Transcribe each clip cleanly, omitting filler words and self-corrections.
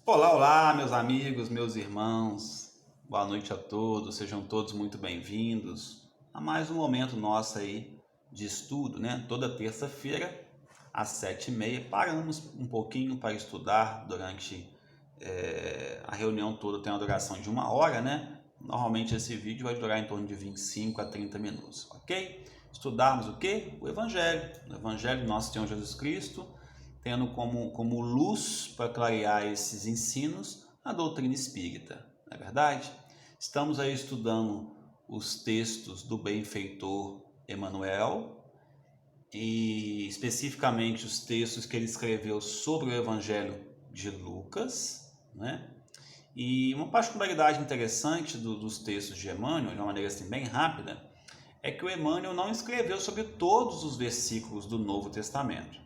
Olá, olá, meus amigos, meus irmãos. Boa noite a todos. Sejam todos muito bem-vindos a mais um momento nosso aí de estudo, né? Toda terça-feira, às 7h30, paramos um pouquinho para estudar durante a reunião toda. Tem uma duração de 1 hora, né? Normalmente esse vídeo vai durar em torno de 25 a 30 minutos, ok? Estudarmos o quê? O Evangelho do nosso Senhor Jesus Cristo, tendo como luz para clarear esses ensinos a doutrina espírita, não é verdade? Estamos aí estudando os textos do benfeitor Emmanuel e especificamente os textos que ele escreveu sobre o Evangelho de Lucas, né? E uma particularidade interessante dos textos de Emmanuel, de uma maneira assim bem rápida, é que o Emmanuel não escreveu sobre todos os versículos do Novo Testamento.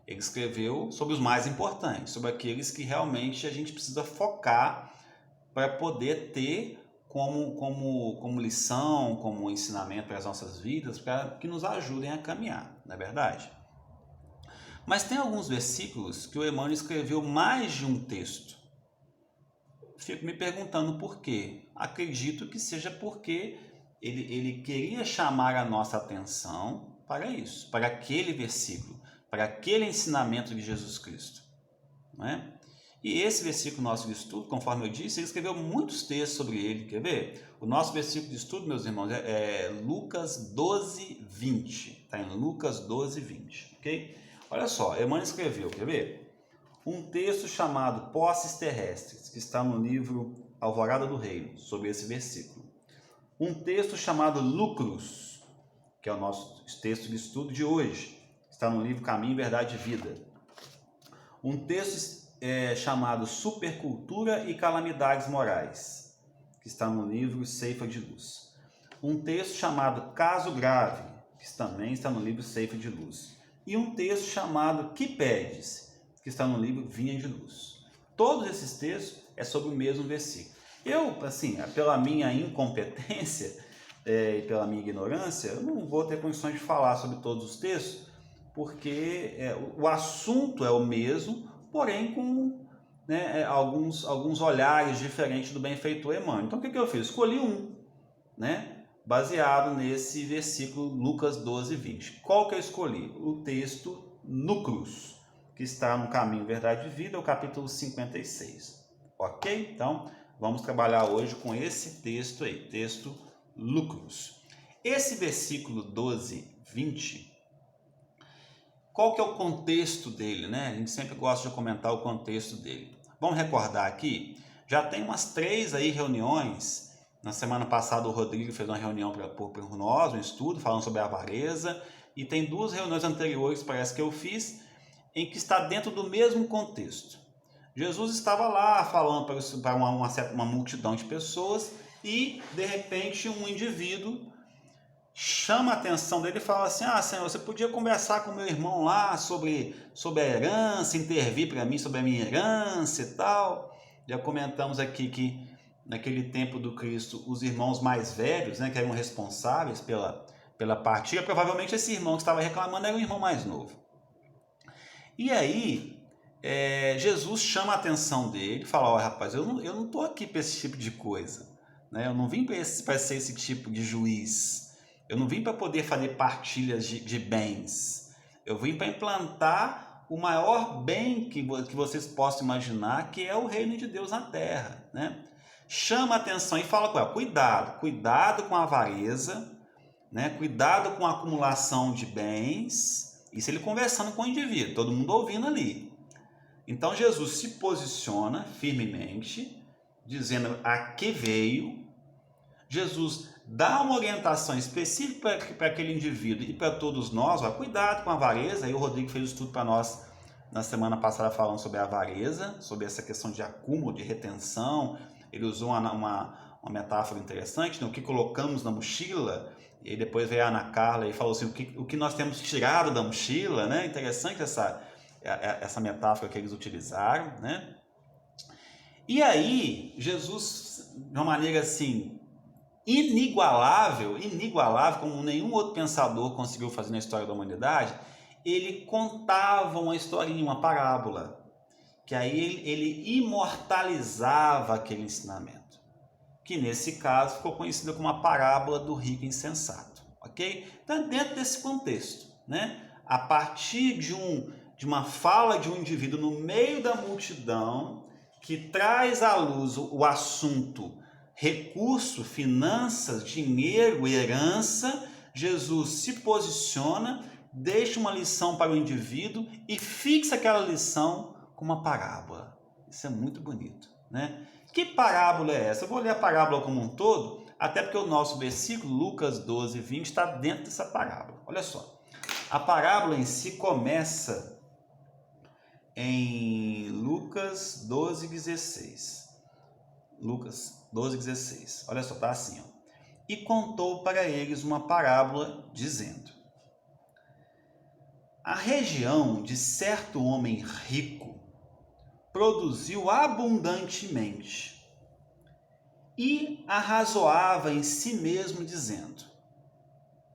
Ele escreveu sobre os mais importantes, sobre aqueles que realmente a gente precisa focar para poder ter como lição, como ensinamento para as nossas vidas, para que nos ajudem a caminhar, não é verdade? Mas tem alguns versículos que o Emmanuel escreveu mais de um texto. Fico me perguntando por quê. Acredito que seja porque ele queria chamar a nossa atenção para isso, para aquele versículo, para aquele ensinamento de Jesus Cristo, não é? E esse versículo nosso de estudo, conforme eu disse, ele escreveu muitos textos sobre ele. Quer ver? O nosso versículo de estudo, meus irmãos, é Lucas 12, 20. Está em Lucas 12, 20, ok? Olha só, Emmanuel escreveu, quer ver? Um texto chamado Posses Terrestres, que está no livro Alvorada do Reino, sobre esse versículo. Um texto chamado Lucrus, que é o nosso texto de estudo de hoje, está no livro Caminho, Verdade e Vida. Um texto chamado Supercultura e Calamidades Morais, que está no livro Ceifa de Luz. Um texto chamado Caso Grave, que também está no livro Ceifa de Luz. E um texto chamado Que Pedes, que está no livro Vinha de Luz. Todos esses textos é sobre o mesmo versículo. Eu, assim, pela minha incompetência e pela minha ignorância, eu não vou ter condições de falar sobre todos os textos, porque o assunto é o mesmo, porém com alguns olhares diferentes do benfeitor Emmanuel. Então o que eu fiz? Escolhi um, né, baseado nesse versículo Lucas 12, 20. Qual que eu escolhi? O texto Lucrus, que está no Caminho, Verdade e Vida, o capítulo 56. Ok? Então vamos trabalhar hoje com esse texto aí, texto Lucrus. Esse versículo 12, 20, qual que é o contexto dele, né? A gente sempre gosta de comentar o contexto dele. Vamos recordar aqui, já tem umas 3 aí reuniões. Na semana passada o Rodrigo fez uma reunião por nós, um estudo, falando sobre a avareza, e tem 2 reuniões anteriores, parece que eu fiz, em que está dentro do mesmo contexto. Jesus estava lá falando para uma multidão de pessoas e, de repente, um indivíduo chama a atenção dele e fala assim: Senhor, você podia conversar com meu irmão lá sobre a herança, intervir para mim sobre a minha herança e tal. Já comentamos aqui que naquele tempo do Cristo, os irmãos mais velhos, né, que eram responsáveis pela partilha, provavelmente esse irmão que estava reclamando era o irmão mais novo. E aí, Jesus chama a atenção dele e fala: olha, rapaz, eu não estou aqui para esse tipo de coisa, né? Eu não vim para ser esse tipo de juiz. Eu não vim para poder fazer partilhas de bens. Eu vim para implantar o maior bem que vocês possam imaginar, que é o reino de Deus na terra, né? Chama a atenção e fala com ela: cuidado com a avareza, né? Cuidado com a acumulação de bens. Isso ele conversando com o indivíduo, todo mundo ouvindo ali. Então Jesus se posiciona firmemente, dizendo a que veio. Jesus dá uma orientação específica para aquele indivíduo e para todos nós: ó, cuidado com a avareza. Aí o Rodrigo fez um estudo para nós na semana passada falando sobre a avareza, sobre essa questão de acúmulo, de retenção. Ele usou uma metáfora interessante, né? O que colocamos na mochila. E aí depois veio a Ana Carla e falou assim: o que nós temos tirado da mochila, né? Interessante essa metáfora que eles utilizaram, né? E aí Jesus, de uma maneira assim inigualável, como nenhum outro pensador conseguiu fazer na história da humanidade, ele contava uma historinha, uma parábola. que aí ele imortalizava aquele ensinamento, que nesse caso ficou conhecida como a parábola do rico insensato, ok? Então, dentro desse contexto, né? A partir de uma fala de um indivíduo no meio da multidão, que traz à luz o assunto recurso, finanças, dinheiro, herança, Jesus se posiciona, deixa uma lição para o indivíduo e fixa aquela lição com uma parábola. Isso é muito bonito, né? Que parábola é essa? Eu vou ler a parábola como um todo, até porque o nosso versículo, Lucas 12, 20, está dentro dessa parábola. Olha só, a parábola em si começa em Lucas 12, 16. Lucas 12, 16. Olha só, tá assim, ó. E contou para eles uma parábola, dizendo: a região de certo homem rico produziu abundantemente e arrazoava em si mesmo, dizendo.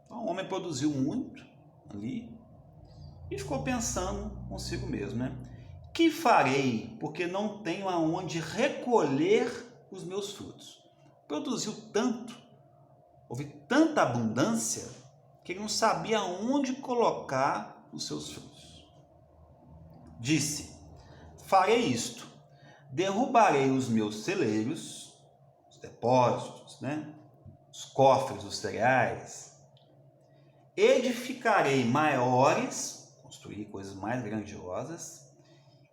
Então, o homem produziu muito ali e ficou pensando consigo mesmo, né? Que farei, porque não tenho aonde recolher os meus frutos? Produziu tanto, houve tanta abundância, que ele não sabia aonde colocar os seus frutos. Disse: farei isto, derrubarei os meus celeiros, os depósitos, né? Os cofres dos cereais, edificarei maiores, construir coisas mais grandiosas,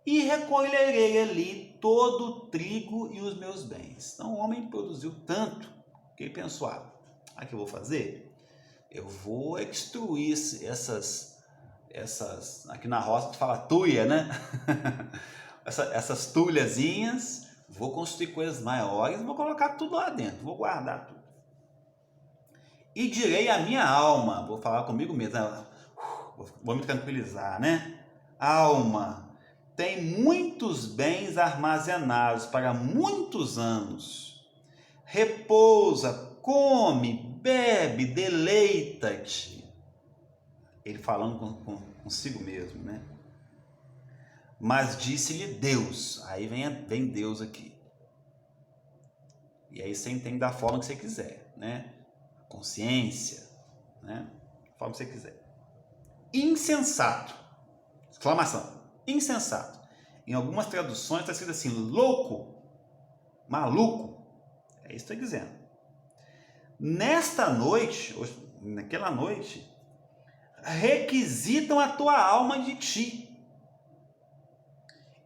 e recolherei ali todo o trigo e os meus bens. Então o homem produziu tanto que ele pensou: o que eu vou fazer? Eu vou destruir essas, aqui na roça tu fala tuia, né? essas tulhazinhas, vou construir coisas maiores, vou colocar tudo lá dentro, vou guardar tudo. E direi à minha alma, vou falar comigo mesmo, vou me tranquilizar, né? Alma, tem muitos bens armazenados para muitos anos. Repousa, come, bebe, deleita-te. Ele falando consigo mesmo, né? Mas disse-lhe Deus. Aí vem Deus aqui. E aí você entende da forma que você quiser, né? Consciência, né? Da forma que você quiser. Insensato. Exclamação. Insensato. Em algumas traduções está escrito assim: louco, maluco. É isso que está dizendo. Nesta noite, naquela noite, requisitam a tua alma de ti.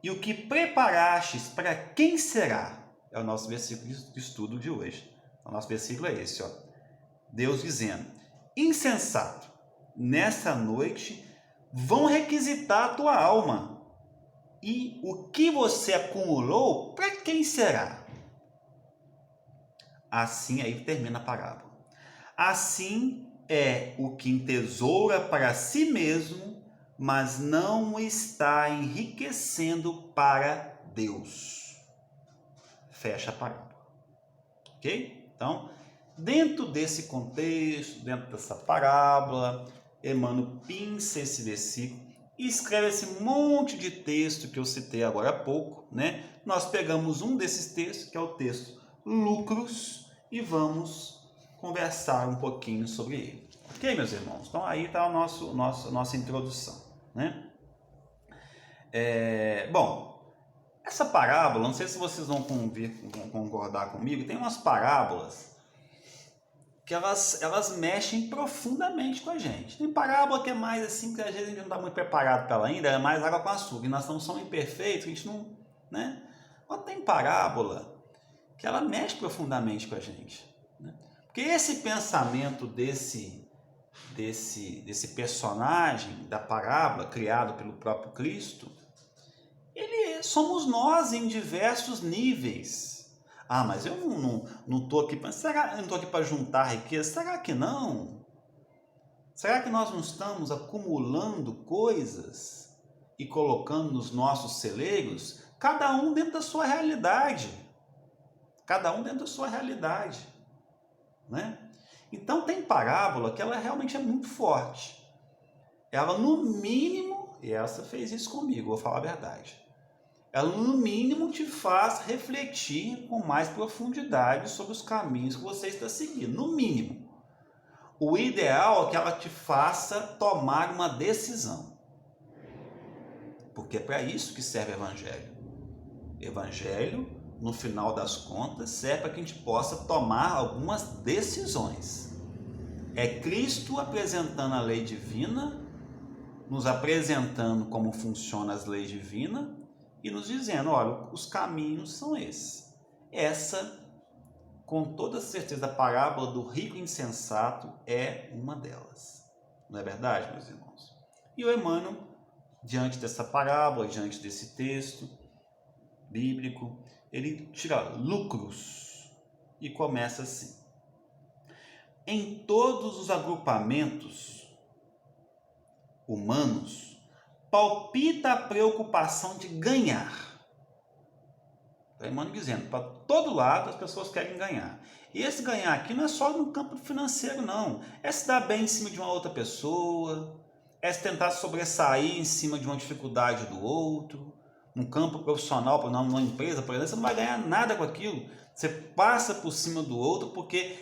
E o que preparastes, para quem será? É o nosso versículo de estudo de hoje. O nosso versículo é esse, ó. Deus dizendo: insensato, nessa noite vão requisitar a tua alma. E o que você acumulou, para quem será? Assim, aí termina a parábola. Assim é o que entesoura para si mesmo, mas não está enriquecendo para Deus. Fecha a parábola. Ok? Então, dentro desse contexto, dentro dessa parábola, Emmanuel pinça esse versículo e escreve esse monte de texto que eu citei agora há pouco, né? Nós pegamos um desses textos, que é o texto Lucros, e vamos conversar um pouquinho sobre ele. Ok, meus irmãos? Então aí está a nossa introdução, né? Bom, essa parábola, não sei se vocês vão concordar comigo, tem umas parábolas que elas mexem profundamente com a gente. Tem parábola que é mais assim, que às vezes a gente não está muito preparado para ela ainda, é mais água com açúcar, e nós somos imperfeitos, a gente não, né? Mas tem parábola que ela mexe profundamente com a gente, né? Porque esse pensamento desse personagem da parábola, criado pelo próprio Cristo, somos nós em diversos níveis. Mas eu não estou aqui para juntar riqueza. Será que não? Será que nós não estamos acumulando coisas e colocando nos nossos celeiros, cada um dentro da sua realidade? Cada um dentro da sua realidade, né? Então tem parábola que ela realmente é muito forte. Ela, no mínimo, e essa fez isso comigo, vou falar a verdade, ela no mínimo te faz refletir com mais profundidade sobre os caminhos que você está seguindo, no mínimo. O ideal é que ela te faça tomar uma decisão, porque é para isso que serve o Evangelho. O Evangelho, no final das contas, serve para que a gente possa tomar algumas decisões. É Cristo apresentando a lei divina, nos apresentando como funcionam as leis divinas e nos dizendo, olha, os caminhos são esses. Essa, com toda certeza, a parábola do rico insensato é uma delas. Não é verdade, meus irmãos? E o Emmanuel, diante dessa parábola, diante desse texto bíblico, ele tira lucros e começa assim. Em todos os agrupamentos humanos, palpita a preocupação de ganhar. Está Emmanuel dizendo, para todo lado as pessoas querem ganhar. E esse ganhar aqui não é só no campo financeiro, não. É se dar bem em cima de uma outra pessoa, é se tentar sobressair em cima de uma dificuldade do outro. No campo profissional, numa empresa, por exemplo, você não vai ganhar nada com aquilo. Você passa por cima do outro porque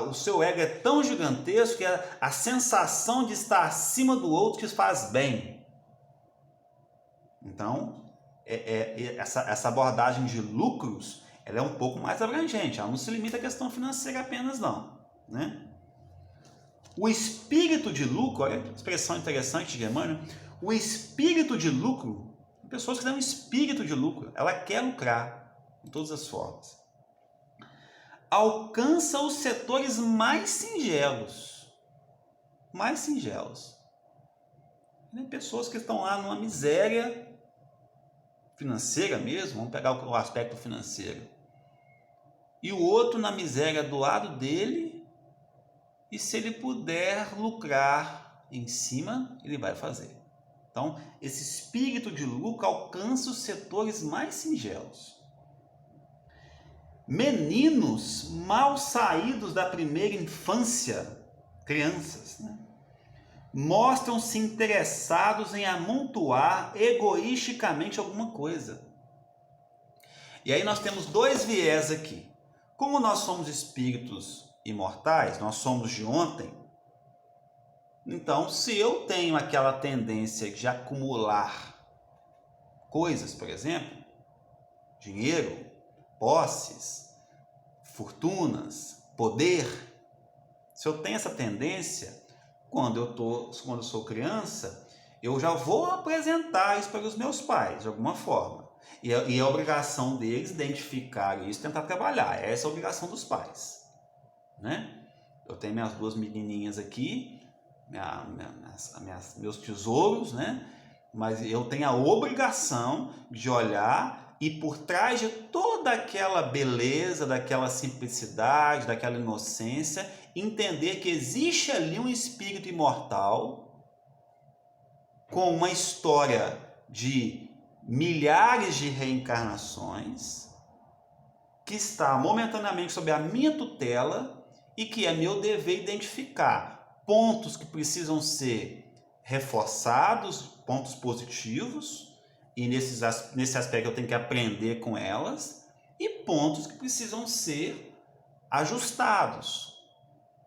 o seu ego é tão gigantesco que a sensação de estar acima do outro te faz bem. Então, essa abordagem de lucros, ela é um pouco mais abrangente. Ela não se limita à questão financeira apenas, não, né? O espírito de lucro, olha que expressão interessante de Emmanuel, o espírito de lucro, pessoas que têm um espírito de lucro, ela quer lucrar de todas as formas. Alcança os setores mais singelos. Mais singelos. Tem pessoas que estão lá numa miséria financeira mesmo, vamos pegar o aspecto financeiro. E o outro na miséria do lado dele, e se ele puder lucrar em cima, ele vai fazer. Então, esse espírito de lucro alcança os setores mais singelos. Meninos mal saídos da primeira infância, crianças, né, mostram-se interessados em amontoar egoisticamente alguma coisa. E aí nós temos dois viés aqui. Como nós somos espíritos imortais, nós somos de ontem, então se eu tenho aquela tendência de acumular coisas, por exemplo, dinheiro, posses, fortunas, poder, se eu tenho essa tendência, quando eu sou criança, eu já vou apresentar isso para os meus pais, de alguma forma. E é a obrigação deles identificar isso, tentar trabalhar. Essa é a obrigação dos pais, né? Eu tenho minhas duas menininhas aqui, meus tesouros, né? Mas eu tenho a obrigação de olhar e por trás de toda aquela beleza, daquela simplicidade, daquela inocência, entender que existe ali um espírito imortal com uma história de milhares de reencarnações que está momentaneamente sob a minha tutela e que é meu dever identificar pontos que precisam ser reforçados, pontos positivos, e nesse aspecto eu tenho que aprender com elas, e pontos que precisam ser ajustados,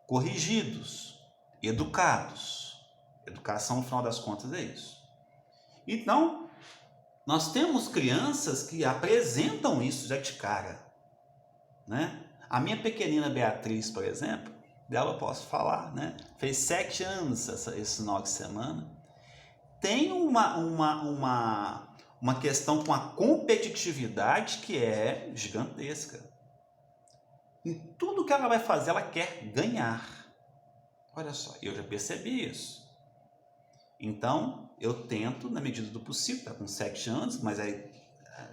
corrigidos, educados. Educação, no final das contas, é isso. Então, nós temos crianças que apresentam isso já de cara, né? A minha pequenina Beatriz, por exemplo, dela eu posso falar, né? Fez 7 anos esse final de semana. Tem uma questão com a competitividade que é gigantesca. Em tudo que ela vai fazer, ela quer ganhar. Olha só, eu já percebi isso. Então, eu tento, na medida do possível, está com 7 anos, mas aí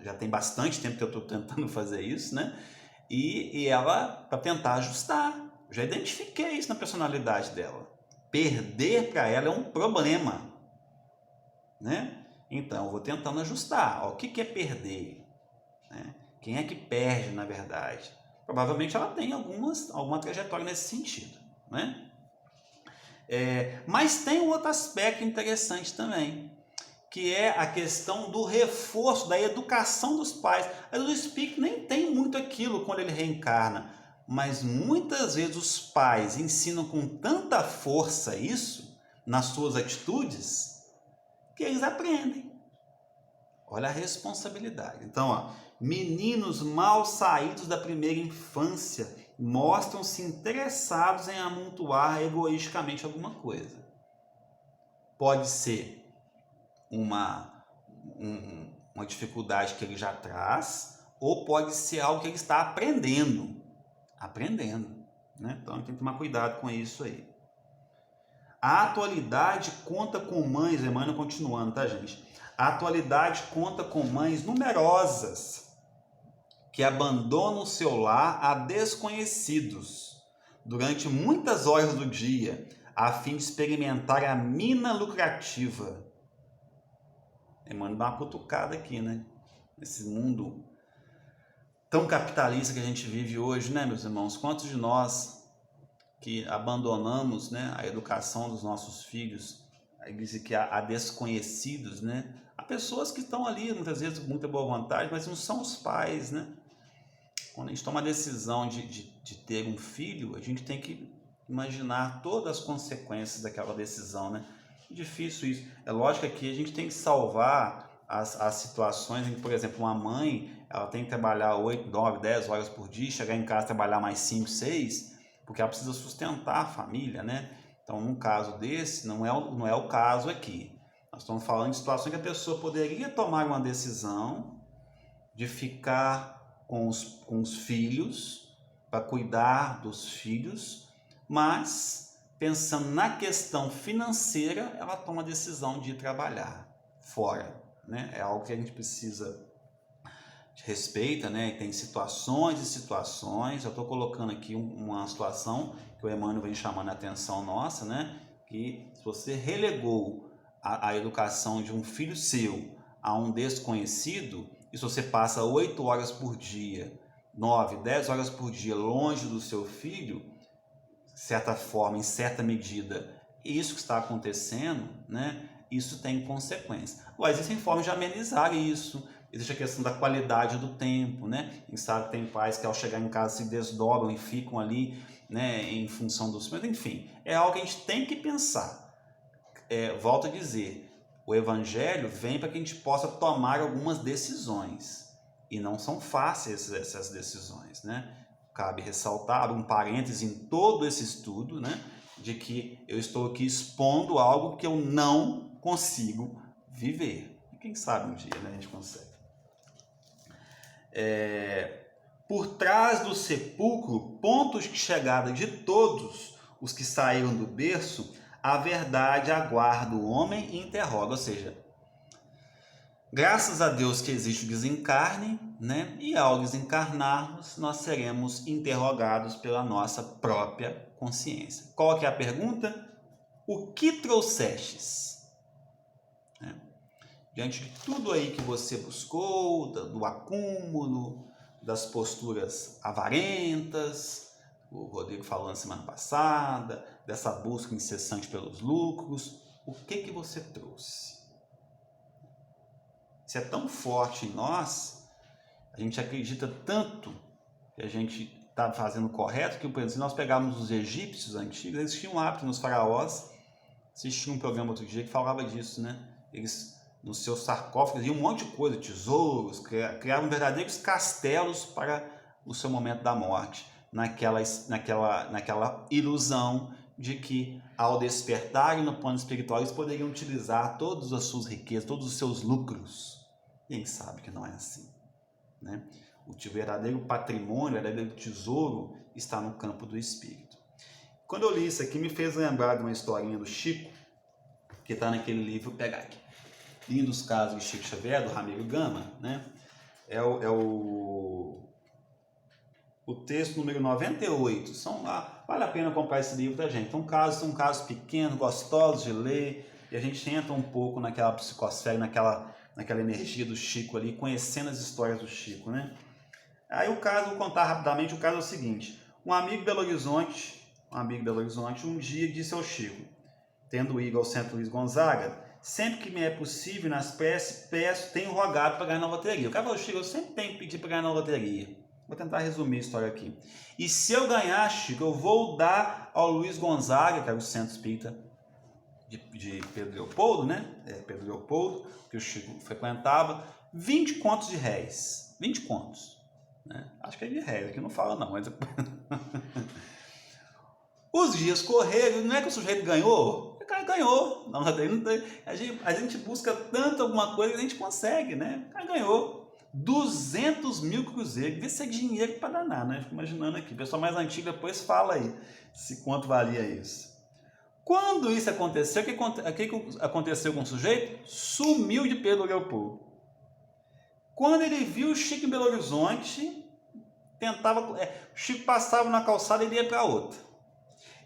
já tem bastante tempo que eu estou tentando fazer isso, né? E ela, para tentar ajustar, eu já identifiquei isso na personalidade dela. Perder para ela é um problema, né? Então, eu vou tentando ajustar. Ó, o que é perder? Né? Quem é que perde, na verdade? Provavelmente ela tem alguma trajetória nesse sentido, né? Mas tem um outro aspecto interessante também. que é a questão do reforço, da educação dos pais. O espírito nem tem muito aquilo quando ele reencarna, mas muitas vezes os pais ensinam com tanta força isso nas suas atitudes que eles aprendem. Olha a responsabilidade. Então, ó, meninos mal saídos da primeira infância mostram-se interessados em amontoar egoisticamente alguma coisa. Pode ser uma dificuldade que ele já traz, ou pode ser algo que ele está aprendendo, né? Então tem que tomar cuidado com isso aí. A atualidade conta com mães, Emmanuel continuando, tá, gente? A atualidade conta com mães numerosas que abandonam o seu lar a desconhecidos durante muitas horas do dia, a fim de experimentar a mina lucrativa. Emmanuel dá uma cutucada aqui, né? Esse mundo tão capitalista que a gente vive hoje, né, meus irmãos? Quantos de nós que abandonamos, né, a educação dos nossos filhos, a desconhecidos, né? Há pessoas que estão ali, muitas vezes, com muita boa vontade, mas não são os pais, né? Quando a gente toma a decisão de ter um filho, a gente tem que imaginar todas as consequências daquela decisão, né? Difícil isso. É lógico que aqui a gente tem que salvar as situações em que, por exemplo, uma mãe ela tem que trabalhar 8, 9, 10 horas por dia, chegar em casa e trabalhar mais 5, 6, porque ela precisa sustentar a família, né? Então, num caso desse, não é o caso aqui. Nós estamos falando de situações que a pessoa poderia tomar uma decisão de ficar com os filhos, para cuidar dos filhos, mas pensando na questão financeira, ela toma a decisão de ir trabalhar fora, né? É algo que a gente precisa de respeito, né? E tem situações e situações. Eu estou colocando aqui uma situação que o Emmanuel vem chamando a atenção nossa, né? Que se você relegou a educação de um filho seu a um desconhecido, e se você passa 8 horas por dia, 9, 10 horas por dia longe do seu filho, de certa forma, em certa medida, isso que está acontecendo, né, isso tem consequências. Agora, existem formas de amenizar isso. Existe a questão da qualidade do tempo, né? A gente sabe que tem pais que ao chegar em casa se desdobram e ficam ali, né, em função dos filhos. Enfim, é algo que a gente tem que pensar. Volto a dizer, o Evangelho vem para que a gente possa tomar algumas decisões. E não são fáceis essas decisões, né? Cabe ressaltar um parêntese em todo esse estudo, né, de que eu estou aqui expondo algo que eu não consigo viver. E quem sabe um dia, né, a gente consegue. Por trás do sepulcro, pontos de chegada de todos os que saíram do berço, a verdade aguarda o homem e interroga, ou seja, graças a Deus que existe o desencarne, né? E ao desencarnarmos, nós seremos interrogados pela nossa própria consciência. Qual que é a pergunta? O que trouxestes? Diante de tudo aí que você buscou, do acúmulo, das posturas avarentas, o Rodrigo falou na semana passada, dessa busca incessante pelos lucros, o que você trouxe? Se é tão forte em nós, a gente acredita tanto que a gente está fazendo correto, que, por exemplo, se nós pegarmos os egípcios antigos, eles tinham um hábito nos faraós, assisti um programa outro dia que falava disso, né? Eles, nos seus sarcófagos, iam um monte de coisa, tesouros, criavam verdadeiros castelos para o seu momento da morte, naquela ilusão de que, ao despertarem no plano espiritual, eles poderiam utilizar todas as suas riquezas, todos os seus lucros. E a gente sabe que não é assim, né? O verdadeiro patrimônio, o verdadeiro tesouro está no campo do espírito. Quando eu li isso aqui, me fez lembrar de uma historinha do Chico, que está naquele livro, vou pegar aqui, Lindos Casos de Chico Xavier, do Ramiro Gama, né? É o texto número 98. Vale a pena comprar esse livro, tá, gente? São casos pequenos, gostosos de ler, e a gente entra um pouco naquela psicosfera, naquela energia do Chico ali, conhecendo as histórias do Chico, né? Aí vou contar rapidamente, o caso é o seguinte: um amigo de Belo Horizonte, um dia disse ao Chico, tendo ido ao Centro Luiz Gonzaga, sempre que me é possível, nas preces, tenho rogado para ganhar na loteria. O cara falou, Chico, eu sempre tenho que pedir para ganhar na loteria. Vou tentar resumir a história aqui. E se eu ganhar, Chico, eu vou dar ao Luiz Gonzaga, que era o centro espírita de Pedro Leopoldo, né? Pedro Leopoldo, que o Chico frequentava, 20 contos de réis. 20 contos. Né? Acho que é de réis, aqui não fala não, mas... Os dias correram, não é que o sujeito ganhou? O cara ganhou. Não, a gente busca tanto alguma coisa que a gente consegue, né? O cara ganhou. 200 mil cruzeiros. Devia ser dinheiro para danar, né? Fico imaginando aqui. O pessoal mais antigo depois fala aí quanto valia isso. Quando isso aconteceu, o que aconteceu com o sujeito? Sumiu de Pedro Leopoldo. Quando ele viu o Chico em Belo Horizonte, o Chico passava na calçada e ele ia para outra.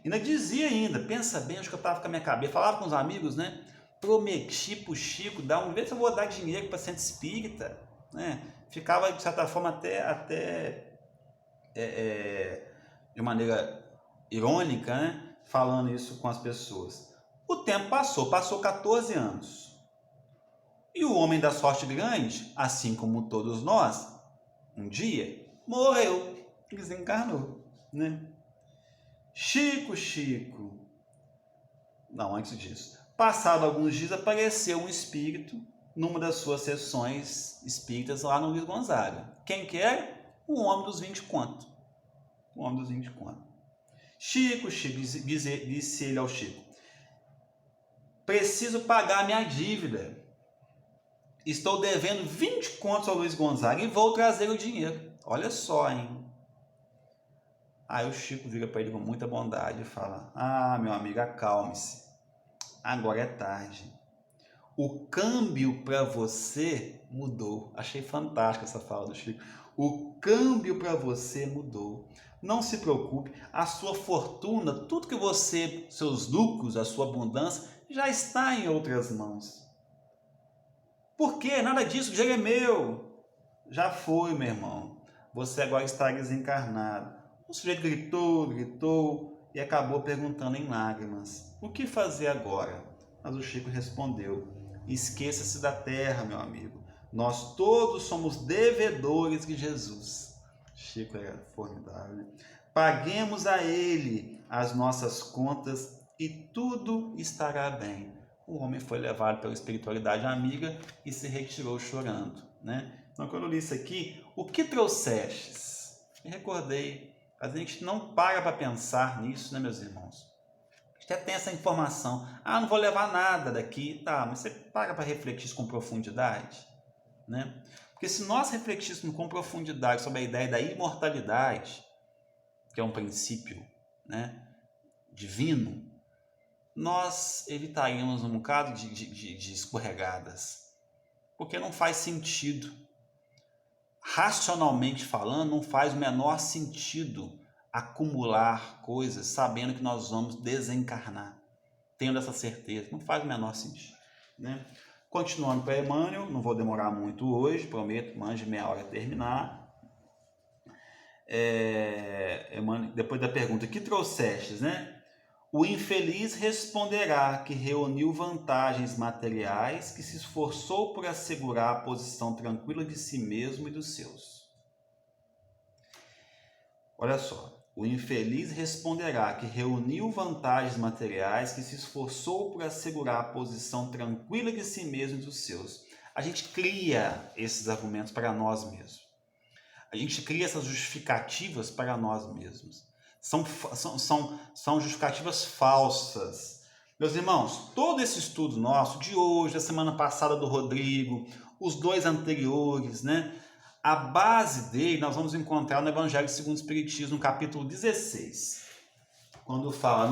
Ainda dizia pensa bem, acho que eu estava com a minha cabeça, falava com os amigos, né? Prometi pro Chico, vez se eu vou dar dinheiro para centro espírita, né? Ficava, de certa forma, até de maneira irônica, né? Falando isso com as pessoas. O tempo passou 14 anos. E o homem da sorte grande, assim como todos nós, um dia, morreu, desencarnou, né? Chico. Não, antes disso. Passado alguns dias, apareceu um espírito numa das suas sessões espíritas lá no Luiz Gonzaga. Quem que era? O homem dos 20 contos. O homem dos 20 contos. Chico, disse ele ao Chico, preciso pagar minha dívida. Estou devendo 20 contos ao Luiz Gonzaga e vou trazer o dinheiro. Olha só, hein? Aí o Chico vira para ele com muita bondade e fala, meu amigo, acalme-se. Agora é tarde. O câmbio para você mudou. Achei fantástica essa fala do Chico. O câmbio para você mudou. Não se preocupe, a sua fortuna, tudo que você, seus lucros, a sua abundância, já está em outras mãos. Por quê? Nada disso, o dinheiro é meu. Já foi, meu irmão. Você agora está desencarnado. O sujeito gritou e acabou perguntando em lágrimas, o que fazer agora? Mas o Chico respondeu, esqueça-se da terra, meu amigo. Nós todos somos devedores de Jesus. Chico era formidável, né? Paguemos a ele as nossas contas e tudo estará bem. O homem foi levado pela espiritualidade amiga e se retirou chorando, né? Então, quando eu li isso aqui, o que trouxestes? Me recordei. A gente não para pensar nisso, né, meus irmãos? A gente até tem essa informação. Não vou levar nada daqui. Tá, mas você para refletir isso com profundidade, né? Porque se nós refletíssemos com profundidade sobre a ideia da imortalidade, que é um princípio, né, divino, nós evitaríamos um bocado de escorregadas. Porque não faz sentido. Racionalmente falando, não faz o menor sentido acumular coisas sabendo que nós vamos desencarnar. Tendo essa certeza, não faz o menor sentido, né? Continuando para Emmanuel, não vou demorar muito hoje, prometo, mais de meia hora terminar. Emmanuel, depois da pergunta, que trouxestes, né? O infeliz responderá que reuniu vantagens materiais, que se esforçou por assegurar a posição tranquila de si mesmo e dos seus. Olha só, o infeliz responderá que reuniu vantagens materiais, que se esforçou por assegurar a posição tranquila de si mesmo e dos seus. A gente cria esses argumentos para nós mesmos. A gente cria essas justificativas para nós mesmos. São justificativas falsas. Meus irmãos, todo esse estudo nosso, de hoje, da semana passada do Rodrigo, os dois anteriores, né? A base dele nós vamos encontrar no Evangelho segundo o Espiritismo, no capítulo 16. Quando fala,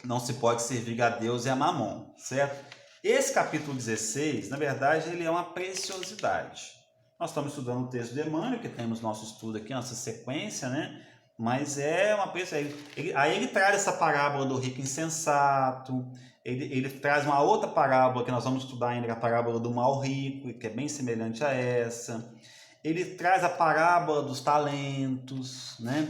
não se pode servir a Deus e a Mamon, certo? Esse capítulo 16, na verdade, ele é uma preciosidade. Nós estamos estudando o texto de Emmanuel, que temos nosso estudo aqui, nossa sequência, né? Mas é uma preciosidade. Aí ele traz essa parábola do rico insensato, ele traz uma outra parábola que nós vamos estudar ainda, a parábola do mal rico, que é bem semelhante a essa. Ele traz a parábola dos talentos, né?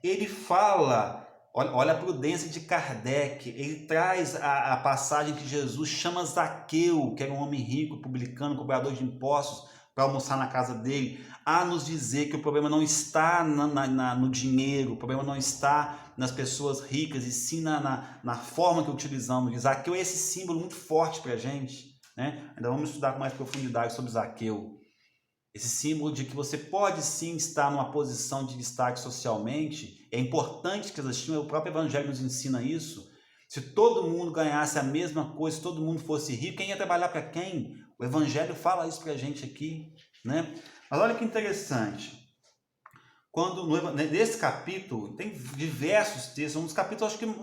Ele fala, Olha a prudência de Kardec. Ele traz a passagem que Jesus chama Zaqueu, que era um homem rico, publicano, cobrador de impostos, para almoçar na casa dele, a nos dizer que o problema não está no dinheiro, o problema não está nas pessoas ricas, e sim na forma que utilizamos. Zaqueu é esse símbolo muito forte para a gente, né? Ainda vamos estudar com mais profundidade sobre Zaqueu. Esse símbolo de que você pode sim estar numa posição de destaque socialmente. É importante que elas tinham, o próprio Evangelho nos ensina isso. Se todo mundo ganhasse a mesma coisa, se todo mundo fosse rico, quem ia trabalhar para quem? O Evangelho fala isso para a gente aqui, né? Mas olha que interessante. Nesse capítulo, tem diversos textos, um dos capítulos, acho que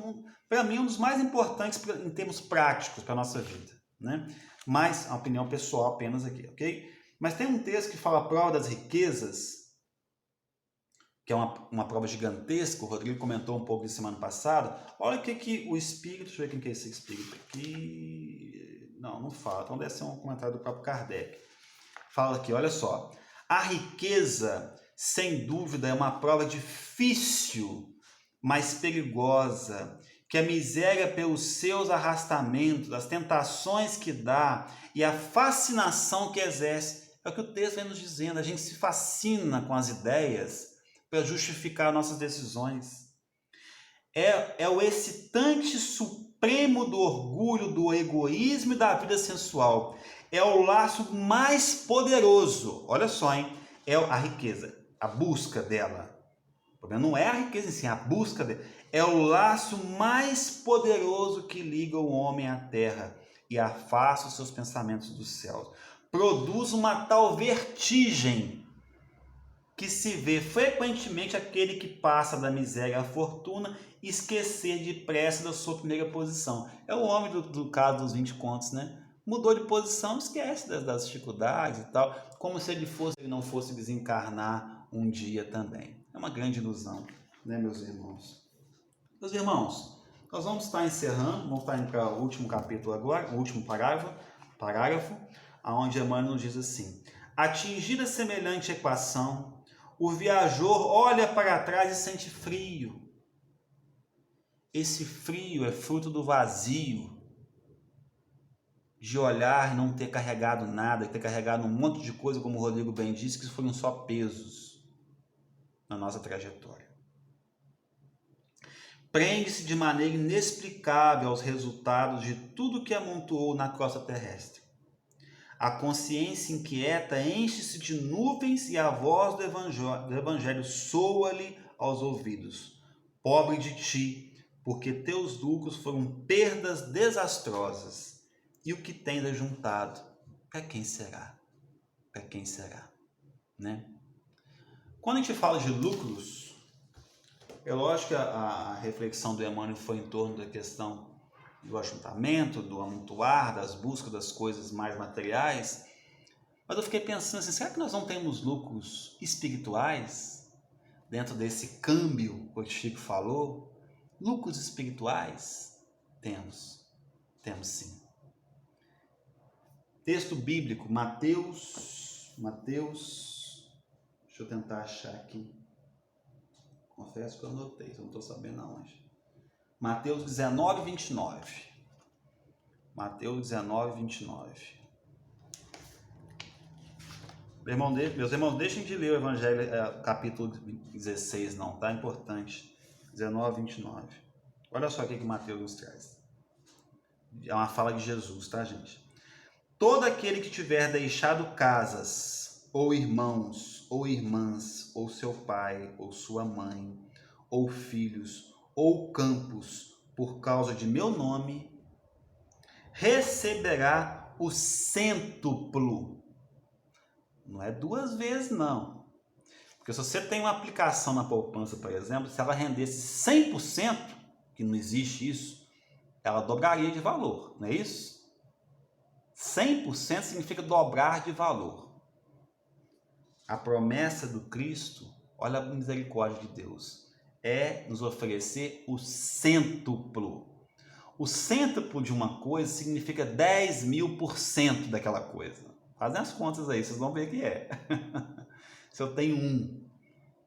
para mim, um dos mais importantes em termos práticos para a nossa vida, né? Mas, a opinião pessoal apenas aqui, ok? Mas tem um texto que fala a prova das riquezas, que é uma prova gigantesca. O Rodrigo comentou um pouco isso semana passada. Olha o que o Espírito... Deixa eu ver quem que é esse Espírito aqui. Não fala. Então deve ser um comentário do próprio Kardec. Fala aqui, olha só. A riqueza, sem dúvida, é uma prova difícil, mas perigosa, que a miséria, pelos seus arrastamentos, as tentações que dá e a fascinação que exerce. É o que o texto vem nos dizendo. A gente se fascina com as ideias para justificar nossas decisões. É o excitante supremo do orgulho, do egoísmo e da vida sensual. É o laço mais poderoso. Olha só, hein? É a riqueza, a busca dela. O problema não é a riqueza em si, é a busca dela. É o laço mais poderoso que liga o homem à terra e afasta os seus pensamentos dos céus. Produz uma tal vertigem que se vê frequentemente aquele que passa da miséria à fortuna esquecer depressa da sua primeira posição. É o homem do caso dos 20 contos, né? Mudou de posição, esquece das dificuldades e tal, como se ele não fosse desencarnar um dia também. É uma grande ilusão, né, meus irmãos? Meus irmãos, nós vamos estar encerrando, vamos estar indo para o último capítulo agora, o último parágrafo, onde Emmanuel nos diz assim: atingida semelhante equação, o viajor olha para trás e sente frio. Esse frio é fruto do vazio, de olhar e não ter carregado nada, ter carregado um monte de coisa, como o Rodrigo bem disse, que foram só pesos na nossa trajetória. Prende-se de maneira inexplicável aos resultados de tudo que amontoou na crosta terrestre. A consciência inquieta enche-se de nuvens e a voz do Evangelho soa-lhe aos ouvidos. Pobre de ti, porque teus lucros foram perdas desastrosas. E o que tens ajuntado? Para quem será? Para quem será? Né? Quando a gente fala de lucros, é lógico que a reflexão do Emmanuel foi em torno da questão do ajuntamento, do amontoar, das buscas das coisas mais materiais, mas eu fiquei pensando assim, será que nós não temos lucros espirituais dentro desse câmbio que o Chico falou? Lucros espirituais? Temos sim. Texto bíblico, Mateus, deixa eu tentar achar aqui, confesso que eu anotei, eu não estou sabendo aonde. Mateus 19, 29. Mateus 19, 29. Meus irmãos, deixem de ler o Evangelho, capítulo 16, não, tá? Importante. 19, 29. Olha só o que Mateus nos traz. É uma fala de Jesus, tá, gente? Todo aquele que tiver deixado casas, ou irmãos, ou irmãs, ou seu pai, ou sua mãe, ou filhos, ou campos, por causa de meu nome, receberá o cêntuplo. Não é 2 vezes, não. Porque se você tem uma aplicação na poupança, por exemplo, se ela rendesse 100%, que não existe isso, ela dobraria de valor, não é isso? 100% significa dobrar de valor. A promessa do Cristo, olha a misericórdia de Deus, é nos oferecer o cêntuplo. O cêntuplo de uma coisa significa 10.000% daquela coisa. Fazem as contas aí, vocês vão ver que é. Se eu tenho 1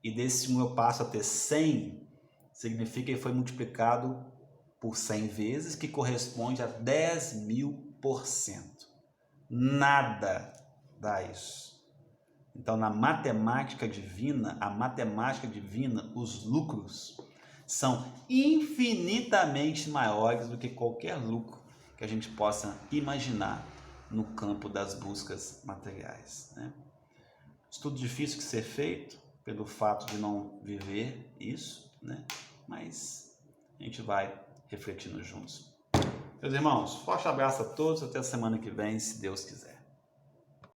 e desse 1 eu passo a ter 100, significa que foi multiplicado por 100 vezes, que corresponde a 10.000%. Nada dá isso. Então, na matemática divina, os lucros são infinitamente maiores do que qualquer lucro que a gente possa imaginar no campo das buscas materiais, né? Estudo difícil de ser feito pelo fato de não viver isso, né? Mas a gente vai refletindo juntos. Meus irmãos, forte abraço a todos, até a semana que vem, se Deus quiser.